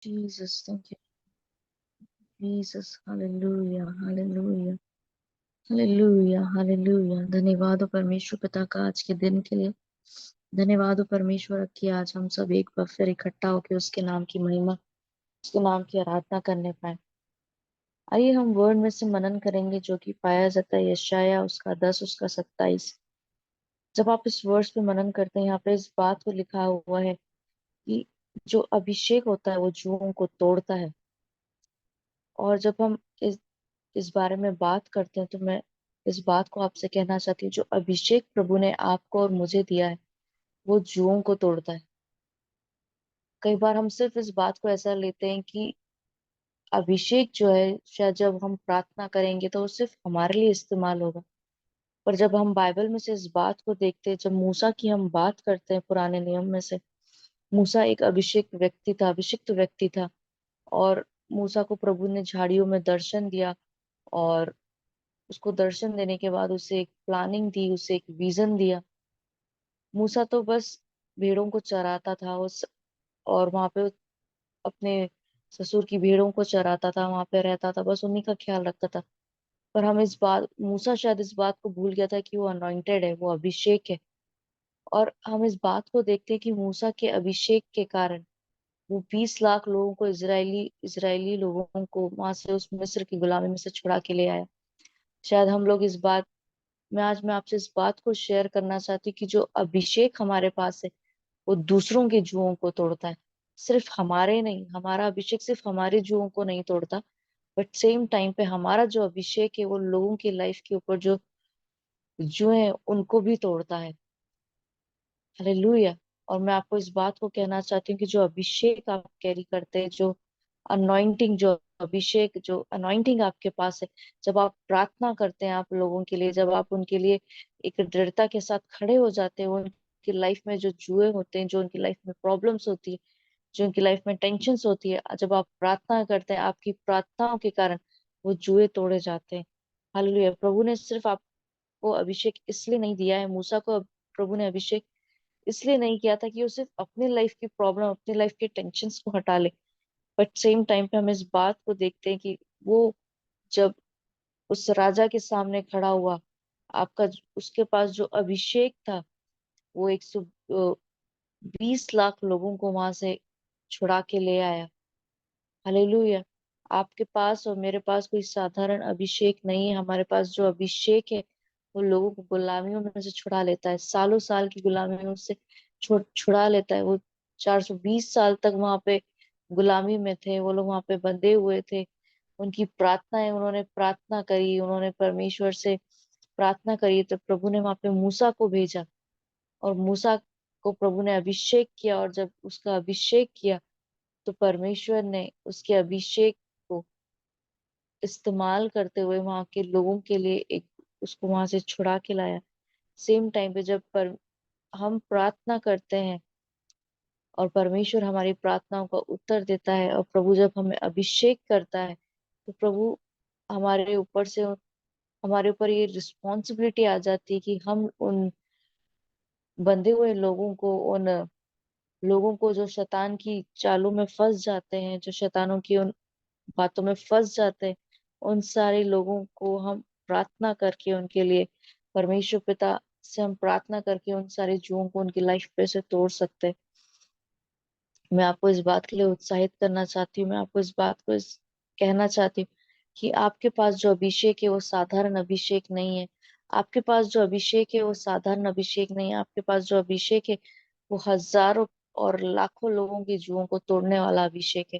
Jesus, thank you, Jesus. Hallelujah, hallelujah, hallelujah, hallelujah. धन्यवाद हो परमेश्वर पिता का आज के दिन के लिए। धन्यवाद हो परमेश्वर कि आज हम सब एक बार फिर इकट्ठा होकर उसके नाम की महिमा, उसके नाम की आराधना करने पाए। आइए हम वर्ड में से मनन करेंगे जो कि पाया जाता है यशाया उसका 10 उसका 27। जब आप इस वर्ष पे मनन करते हैं, यहाँ पे इस बात को लिखा हुआ है कि जो अभिषेक होता है वो जुओं को तोड़ता है। और जब हम इस बारे में बात करते हैं तो मैं इस बात को आपसे कहना चाहती हूँ, जो अभिषेक प्रभु ने आपको और मुझे दिया है वो जुओं को तोड़ता है। कई बार हम सिर्फ इस बात को ऐसा लेते हैं कि अभिषेक जो है शायद जब हम प्रार्थना करेंगे तो वो सिर्फ हमारे लिए इस्तेमाल होगा। पर जब हम बाइबल में से इस बात को देखते हैं, जब मूसा की हम बात करते हैं पुराने नियम में से, मूसा एक अभिषेक व्यक्ति था, अभिषिक्त व्यक्ति था। और मूसा को प्रभु ने झाड़ियों में दर्शन दिया। और उसको दर्शन देने के बाद उसे एक प्लानिंग दी, उसे एक विजन दिया। मूसा तो बस भेड़ों को चराता था उस, और वहां पे अपने ससुर की भेड़ों को चराता था, वहां पे रहता था, बस उन्हीं का ख्याल रखता था। पर हम इस बात मूसा शायद इस बात को भूल गया था कि वो अनॉइंटेड है, वो अभिषेक है। और हम इस बात को देखते हैं कि मूसा के अभिषेक के कारण वो 20 लाख लोगों को, इजरायली इजरायली लोगों को वहां से, उस मिस्र की गुलामी में से छुड़ा के ले आया। शायद हम लोग इस बात आज मैं आपसे इस बात को शेयर करना चाहती हूँ कि जो अभिषेक हमारे पास है वो दूसरों के जुओं को तोड़ता है। सिर्फ हमारे नहीं, हमारा अभिषेक सिर्फ हमारे जुओं को नहीं तोड़ता, बट सेम टाइम पे हमारा जो अभिषेक है वो लोगों की लाइफ के ऊपर जो जुए हैं उनको भी तोड़ता है। हालेलुया। और मैं आपको इस बात को कहना चाहती हूँ कि जो अभिषेक आप कैरी करते हैं, जो अनॉइंटिंग, जो अभिषेक, जो अनॉइंटिंग आपके पास है, जब आप प्रार्थना करते हैं आप लोगों के लिए, जब आप उनके लिए एक दृढ़ता के साथ खड़े हो जाते हैं, उनकी लाइफ में जो जुए होते हैं, जो उनकी लाइफ में प्रॉब्लम्स होती है, जो उनकी लाइफ में टेंशन्स होती है, जब आप प्रार्थना करते हैं आपकी प्रार्थनाओं के कारण वो जुए तोड़े जाते हैं। हालेलुया। प्रभु ने सिर्फ आपको अभिषेक इसलिए नहीं दिया है, मूसा को प्रभु ने अभिषेक इसलिए नहीं किया था कि वो सिर्फ अपनी लाइफ की प्रॉब्लम, अपनी लाइफ के टेंशन्स को हटा ले। बट सेम टाइम पे हम इस बात को देखते हैं कि वो जब उस राजा के सामने खड़ा हुआ, उसके पास जो अभिषेक था वो 120 लाख लोगों को वहां से छुड़ा के ले आया। हालेलुया। आपके पास और मेरे पास कोई साधारण अभिषेक नहीं है। हमारे पास जो अभिषेक है वो लोगों को गुलामियों में से छुड़ा लेता है, सालों साल की गुलामियों से छुड़ा लेता है। वो 420 साल तक वहां पे गुलामी में थे, वो लोग वहां पे बंधे हुए थे। उनकी प्रार्थनाएं, उन्होंने प्रार्थना करी, उन्होंने परमेश्वर से प्रार्थना करी, तो प्रभु ने वहां पे मूसा को भेजा। और मूसा को प्रभु ने अभिषेक किया, और जब उसका अभिषेक किया तो परमेश्वर ने उसके अभिषेक को इस्तेमाल करते हुए वहां के लोगों के लिए एक उसको वहां से छुड़ा के लाया। सेम टाइम पे जब हम प्रार्थना करते हैं और परमेश्वर हमारी प्रार्थनाओं का उत्तर देता है, और प्रभु जब हमें अभिषेक करता है तो प्रभु हमारे ऊपर से हमारे ऊपर ये रिस्पॉन्सिबिलिटी आ जाती है कि हम उन बंधे हुए लोगों को, उन लोगों को जो शैतान की चालों में फंस जाते हैं, जो शैतानों की उन बातों में फंस जाते हैं, उन सारे लोगों को हम प्रार्थना करके उनके लिए, परमेश्वर पिता से हम प्रार्थना करके उन सारे जुओं को उनकी लाइफ पे से तोड़ सकते हैं। मैं आपको इस बात के लिए उत्साहित करना चाहती हूँ, मैं आपको इस बात को कहना चाहती हूँ कि आपके पास जो अभिषेक है वो साधारण अभिषेक नहीं है। आपके पास जो अभिषेक है वो साधारण अभिषेक नहीं है। आपके पास जो अभिषेक है वो हजारों और लाखों लोगों के जुओं को तोड़ने वाला अभिषेक है।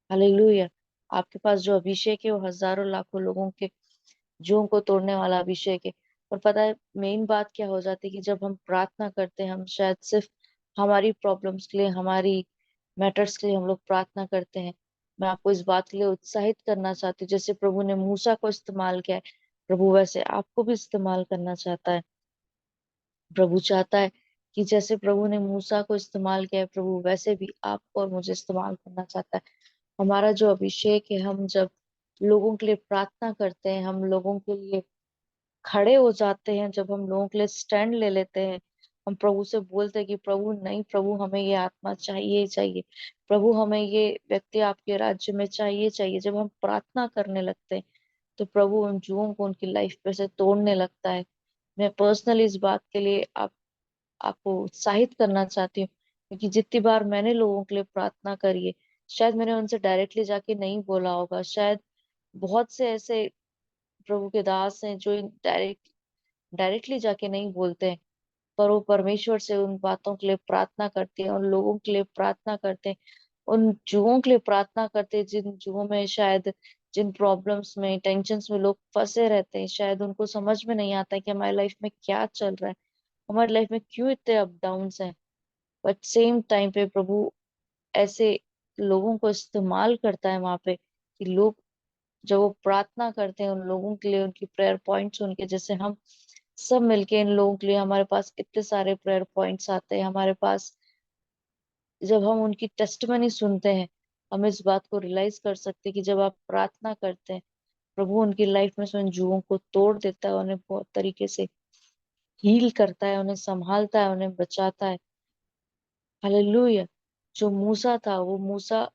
हालेलुया। आपके पास जो अभिषेक है वो हजारों लाखों लोगों के जुओं को तोड़ने वाला अभिषेक है। और पता है मेन बात क्या हो जाती है कि जब हम प्रार्थना करते हैं, हम शायद सिर्फ हमारी प्रॉब्लम्स के लिए, हमारी मैटर्स के लिए हम लोग प्रार्थना करते हैं। मैं आपको इस बात के लिए उत्साहित करना चाहती हूँ, जैसे प्रभु ने मूसा को इस्तेमाल किया है, प्रभु वैसे आपको भी इस्तेमाल करना चाहता है। प्रभु चाहता है कि जैसे प्रभु ने मूसा को इस्तेमाल किया है, प्रभु वैसे भी आपको और मुझे इस्तेमाल करना चाहता है। हमारा जो अभिषेक है, हम जब लोगों के लिए प्रार्थना करते हैं, हम लोगों के लिए खड़े हो जाते हैं, जब हम लोगों के लिए स्टैंड ले लेते हैं, हम प्रभु से बोलते हैं कि प्रभु नहीं, प्रभु हमें ये आत्मा चाहिए ही चाहिए, प्रभु हमें ये व्यक्ति आपके राज्य में चाहिए चाहिए। जब हम प्रार्थना करने लगते हैं तो प्रभु उन जुओं को उनकी लाइफ पे से तोड़ने लगता है। मैं पर्सनली इस बात के लिए आपको उत्साहित करना चाहती हूँ, क्योंकि जितनी बार मैंने लोगों के लिए प्रार्थना करी है, शायद मैंने उनसे डायरेक्टली जाके नहीं बोला होगा, शायद बहुत से ऐसे प्रभु के दास हैं जो डायरेक्टली जाके नहीं बोलते हैं, पर वो परमेश्वर से उन बातों के लिए प्रार्थना करते हैं, उन लोगों के लिए प्रार्थना करते हैं, उन जुओं के लिए प्रार्थना करते हैं, जिन जुओं में शायद, जिन प्रॉब्लम्स में, टेंशन्स में लोग फंसे रहते हैं। शायद उनको समझ में नहीं आता है कि हमारी लाइफ में क्या चल रहा है, हमारी लाइफ में क्यों इतने अप डाउन्स हैं। बट सेम टाइम पे प्रभु ऐसे लोगों को इस्तेमाल करता है वहां पे, कि लोग जब वो प्रार्थना करते हैं उन लोगों के लिए, उनकी प्रेयर पॉइंट्स सुन के, जैसे हम सब मिलके इन लोगों के लिए, हमारे पास इतने सारे प्रेयर पॉइंट्स आते हैं हमारे पास, जब हम उनकी टेस्टमनी सुनते हैं, हम इस बात को रियलाइज कर सकते हैं कि जब आप प्रार्थना करते हैं, प्रभु उनकी लाइफ में से उन जुओं को तोड़ देता है, उन्हें बहुत तरीके से हील करता है, उन्हें संभालता है, उन्हें बचाता है। हालेलुया। जो मूसा था, वो मूसा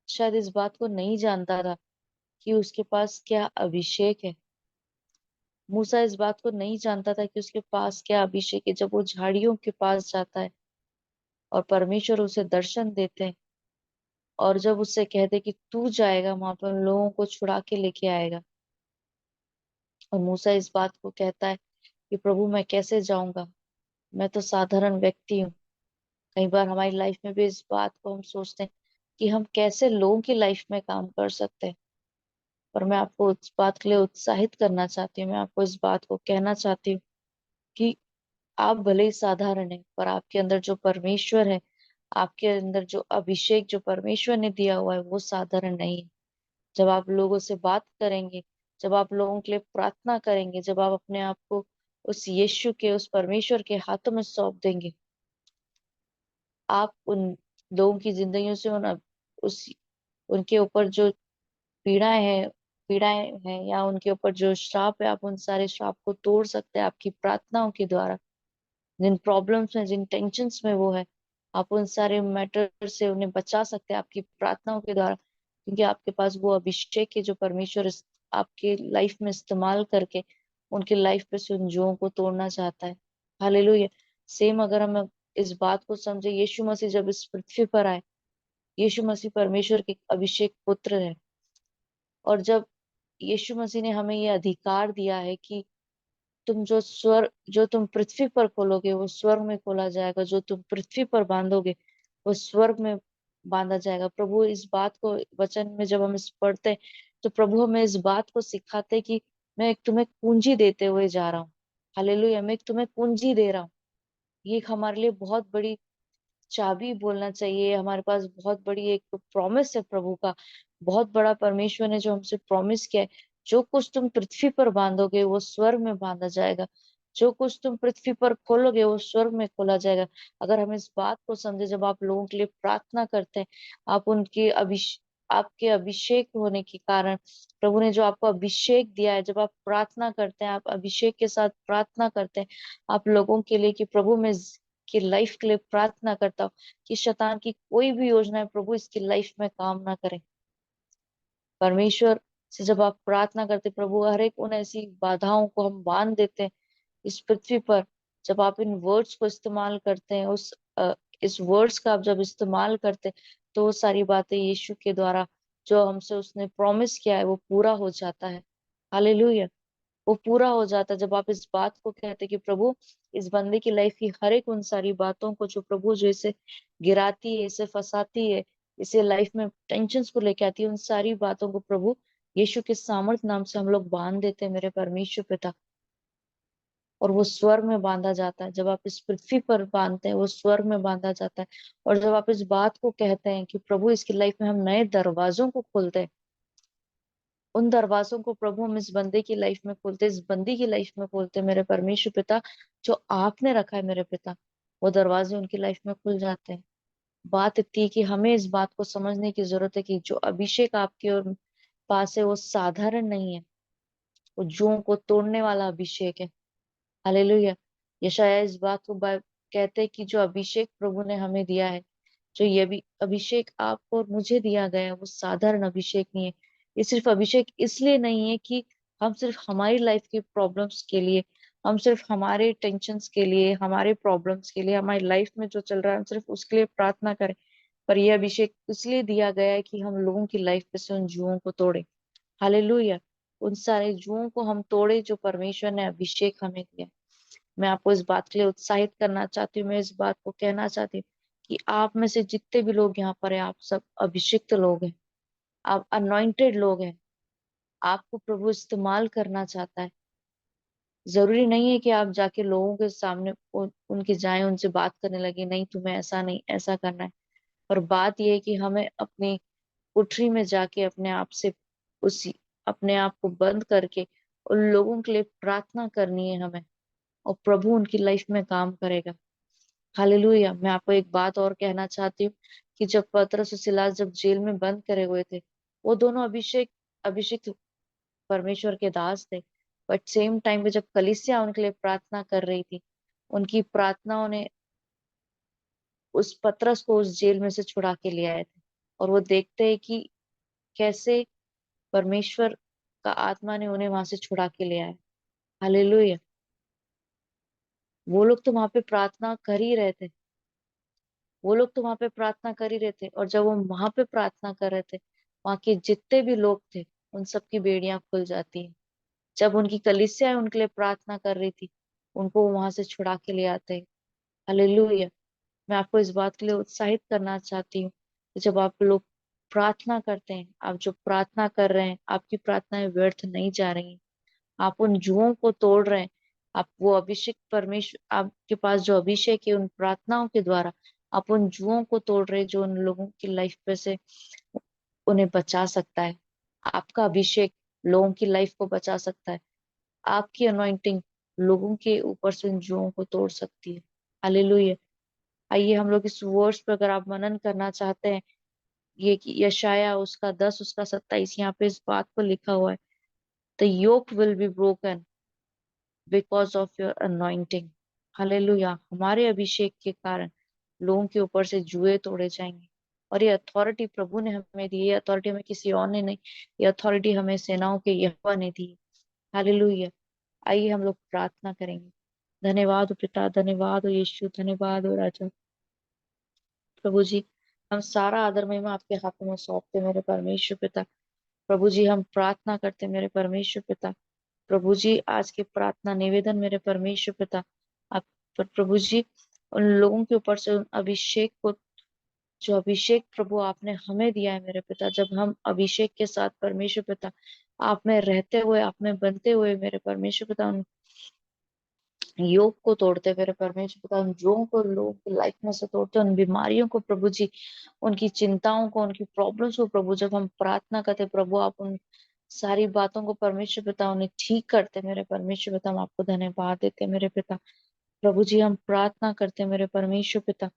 शायद इस बात को नहीं जानता था कि उसके पास क्या अभिषेक है। मूसा इस बात को नहीं जानता था कि उसके पास क्या अभिषेक है। जब वो झाड़ियों के पास जाता है और परमेश्वर उसे दर्शन देते हैं, और जब उससे कहते कि तू जाएगा वहां पर उन लोगों को छुड़ा के लेके आएगा, और मूसा इस बात को कहता है कि प्रभु मैं कैसे जाऊंगा, मैं तो साधारण व्यक्ति हूँ। कई बार हमारी लाइफ में भी इस बात को हम सोचते हैं कि हम कैसे लोगों की लाइफ में काम कर सकते हैं। पर मैं आपको इस बात के लिए उत्साहित करना चाहती हूँ, मैं आपको इस बात को कहना चाहती हूँ कि आप भले ही साधारण हैं, पर आपके अंदर जो परमेश्वर है, आपके अंदर जो अभिषेक जो परमेश्वर ने दिया हुआ है, वो साधारण नहीं है। जब आप लोगों से बात करेंगे, जब आप लोगों के लिए प्रार्थना करेंगे, जब आप अपने आप को उस यीशु के, उस परमेश्वर के हाथों में सौंप देंगे, आप उन लोगों की जिंदगियों से उस उनके ऊपर जो पीड़ाएं हैं या उनके ऊपर जो श्राप है, आप उन सारे श्राप को तोड़ सकते हैं आपकी प्रार्थनाओं के द्वारा। जिन प्रॉब्लम्स में, जिन टेंशन्स में वो है, आप उन सारे मैटर से उन्हें बचा सकते हैं आपकी प्रार्थनाओं के द्वारा, क्योंकि आपके पास वो अभिषेक है जो परमेश्वर आपके लाइफ में इस्तेमाल करके उनकी लाइफ पे से उन जुओं को तोड़ना चाहता है। हालेलुया। सेम अगर हम इस बात को समझे, यीशु मसीह जब इस पृथ्वी पर आए, यीशु मसीह परमेश्वर के अभिषेक पुत्र है, और जब यीशु मसीह ने हमें ये अधिकार दिया है कि जो तुम पृथ्वी पर खोलोगे वो स्वर्ग में खोला जाएगा, जो तुम पृथ्वी पर बांधोगे वो स्वर्ग में बांधा जाएगा। प्रभु इस बात को वचन में जब हम इस पढ़ते हैं, तो प्रभु हमें इस बात को सिखाते हैं कि मैं एक तुम्हें कुंजी देते हुए जा रहा हूँ। हालेलुया। मैं एक तुम्हें कुंजी दे रहा हूँ। ये एक हमारे लिए बहुत बड़ी चाबी बोलना चाहिए, हमारे पास बहुत बड़ी एक प्रॉमिस है प्रभु का। बहुत बड़ा परमेश्वर ने जो हमसे प्रॉमिस किया है, जो कुछ तुम पृथ्वी पर बांधोगे वो स्वर्ग में बांधा जाएगा, जो कुछ तुम पृथ्वी पर खोलोगे वो स्वर्ग में खोला जाएगा। अगर हम इस बात को समझे, जब आप लोगों के लिए प्रार्थना करते हैं, आप उनके आपके अभिषेक होने के कारण, प्रभु ने जो आपको अभिषेक दिया है, जब आप प्रार्थना करते हैं, आप अभिषेक के साथ प्रार्थना करते हैं आप लोगों के लिए, कि प्रभु मैं की लाइफ के लिए प्रार्थना करता हूँ कि शैतान की कोई भी योजना है प्रभु इसकी लाइफ में काम ना करे। परमेश्वर से जब आप प्रार्थना करते प्रभु, हर एक उन ऐसी बाधाओं को हम बांध देते हैं इस पृथ्वी पर। जब आप इन वर्ड्स को इस्तेमाल करते हैं, इस वर्ड्स का आप जब इस्तेमाल करते हैं, तो वो सारी बातें यीशु के द्वारा जो हमसे उसने प्रॉमिस किया है वो पूरा हो जाता है। हालेलुया। वो पूरा हो जाता है जब आप इस बात को कहते कि प्रभु इस बंदे की लाइफ की हर एक उन सारी बातों को, जो प्रभु जो इसे गिराती है, इसे फंसाती है, इसे लाइफ में टेंशन को लेके आती है, उन सारी बातों को प्रभु यीशु के सामर्थ नाम से हम लोग बांध देते हैं मेरे परमेश्वर पिता, और वो स्वर्ग में बांधा जाता है। जब आप इस पृथ्वी पर बांधते हैं वो स्वर्ग में बांधा जाता है। और जब आप इस बात को कहते हैं कि प्रभु इसकी लाइफ में हम नए दरवाजों को खोलते हैं, उन दरवाजों को प्रभु हम इस बंदे की लाइफ में खोलते, इस बंदी की लाइफ में खोलते मेरे परमेश्वर पिता, जो आपने रखा है मेरे पिता, वो दरवाजे उनकी लाइफ में खुल जाते हैं। बात इतनी है कि हमें इस बात को समझने की जरूरत है कि जो अभिषेक आपके और पास है वो साधारण नहीं है, वो जुओं को तोड़ने वाला अभिषेक है। हालेलुया। यशायाह इस बात को कहते हैं कि जो अभिषेक प्रभु ने हमें दिया है, जो ये भी अभिषेक आपको और मुझे दिया गया है, वो साधारण अभिषेक नहीं है। ये सिर्फ अभिषेक इसलिए नहीं है कि हम सिर्फ हमारी लाइफ के प्रॉब्लम्स के लिए, हम सिर्फ हमारे टेंशन्स के लिए, हमारे प्रॉब्लम्स के लिए, हमारी लाइफ में जो चल रहा है हम सिर्फ उसके लिए प्रार्थना करें। पर यह अभिषेक इसलिए दिया गया है कि हम लोगों की लाइफ पे से उन जुओं को तोड़े। हालेलुया। उन सारे जुओं को हम तोड़े जो परमेश्वर ने अभिषेक हमें दिया। मैं आपको इस बात के लिए उत्साहित करना चाहती हूँ, मैं इस बात को कहना चाहती हूँ कि आप में से जितने भी लोग यहाँ पर हैं, आप सब अभिषिक्त लोग हैं, आप अनॉइंटेड लोग हैं। आपको प्रभु इस्तेमाल करना चाहता है। जरूरी नहीं है कि आप जाके लोगों के सामने उनके जाएं, उनसे बात करने लगे, नहीं तुम्हें ऐसा नहीं ऐसा करना है। पर बात यह है कि हमें अपनी कोठरी में जाके अपने आप से उसी अपने आप को बंद करके उन लोगों के लिए प्रार्थना करनी है हमें, और प्रभु उनकी लाइफ में काम करेगा। हालेलुया। मैं आपको एक बात और कहना चाहती हूँ कि जब पतरस और सिलास जब जेल में बंद करे हुए थे, वो दोनों अभिषेक परमेश्वर के दास थे। बट सेम टाइम पे जब कलीसिया उनके लिए प्रार्थना कर रही थी, उनकी प्रार्थनाओं ने उस पतरस को उस जेल में से छुड़ा के ले आए थे। और वो देखते हैं कि कैसे परमेश्वर का आत्मा ने उन्हें वहां से छुड़ा के ले आया। हालेलुया। वो लोग तो वहां पे प्रार्थना कर ही रहे थे, वो लोग तो वहां पे प्रार्थना कर ही रहे थे, और जब वो वहां पे प्रार्थना कर रहे थे, वहां के जितने भी लोग थे उन सबकी बेड़ियां खुल जाती हैं। जब उनकी कलीसिया उनके लिए प्रार्थना कर रही थी, उनको वहां से छुड़ा के ले आते हैं। हालेलुया। मैं आपको इस बात के लिए उत्साहित करना चाहती हूँ कि जब आप लोग प्रार्थना करते हैं, आप जो प्रार्थना कर रहे हैं, आपकी प्रार्थनाएं व्यर्थ नहीं जा रही। आप उन जुओं को तोड़ रहे हैं। आप वो अभिषेक परमेश्वर आपके पास जो अभिषेक है, उन प्रार्थनाओं के द्वारा आप उन जुओं को तोड़ रहे हैं जो उन लोगों की लाइफ पे से उन्हें बचा सकता है। आपका अभिषेक लोगों की लाइफ को बचा सकता है। आपकी अनॉइंटिंग लोगों के ऊपर से उन जुओं को तोड़ सकती है। हालेलुया। आइए हम लोग इस वर्ष पर अगर आप मनन करना चाहते हैं, ये कि यशाया उसका 10 उसका 27, यहाँ पे इस बात को लिखा हुआ है, the yoke will be broken because of your anointing. Hallelujah. हमारे अभिषेक के कारण लोगों के ऊपर से जुए तोड़े जाएंगे। और ये अथॉरिटी प्रभु ने हमें दी है, ये अथॉरिटी हमें किसी और ने नहीं, ये अथॉरिटी हमें सेनाओं के यहोवा ने दी है। हालेलुया। आइए हम लोग प्रार्थना करेंगे। धन्यवाद हो पिता, धन्यवाद हो यीशु, धन्यवाद हो राजा। प्रभु जी, हम सारा आदर महिमा आपके हाथों में सौंपते मेरे परमेश्वर पिता। प्रभु जी, हम प्रार्थना करते मेरे परमेश्वर पिता। प्रभु जी, आज की प्रार्थना निवेदन मेरे परमेश्वर पिता, आप पर प्रभु जी उन लोगों के ऊपर से उन अभिषेक को, जो अभिषेक प्रभु आपने हमें दिया है मेरे पिता, जब हम अभिषेक के साथ परमेश्वर पिता आप में रहते हुए, आप में बनते हुए मेरे परमेश्वर पिता, उन योग को तोड़ते मेरे परमेश्वर पिता, उन रोगों को लोगों की लाइफ में से तोड़ते, उन बीमारियों को प्रभु जी, उनकी चिंताओं को, उनकी प्रॉब्लम्स को प्रभु, जब हम प्रार्थना करते प्रभु, आप उन सारी बातों को परमेश्वर पिता उन्हें ठीक करते मेरे परमेश्वर पिता। हम आपको धन्यवाद देते मेरे पिता। प्रभु जी, हम प्रार्थना करते मेरे परमेश्वर पिता।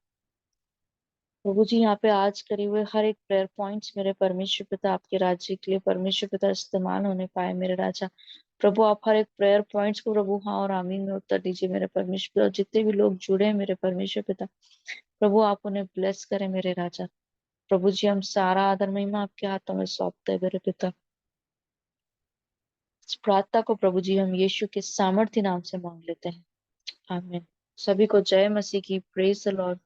प्रभु जी, यहाँ पे आज करे हुए हर एक प्रेयर पॉइंट्स मेरे परमेश्वर पिता आपके राज्य के लिए परमेश्वर पिता इस्तेमाल होने पाए मेरे राजा। प्रभु, आप हर एक प्रेयर पॉइंट्स को प्रभु हाँ और आमीन में उत्तर दीजिए मेरे परमेश्वर पिता। और जितने भी लोग जुड़े हैं मेरे परमेश्वर पिता, प्रभु आप उन्हें ब्लेस करें मेरे राजा। प्रभु जी, हम सारा आदर महिमा आपके हाथों में सौंपते हैं मेरे पिता। इस प्रार्थना को प्रभु जी हम यीशु के सामर्थ्य नाम से मांग लेते हैं, आमीन। सभी को जय मसीह की, प्रेज द लॉर्ड।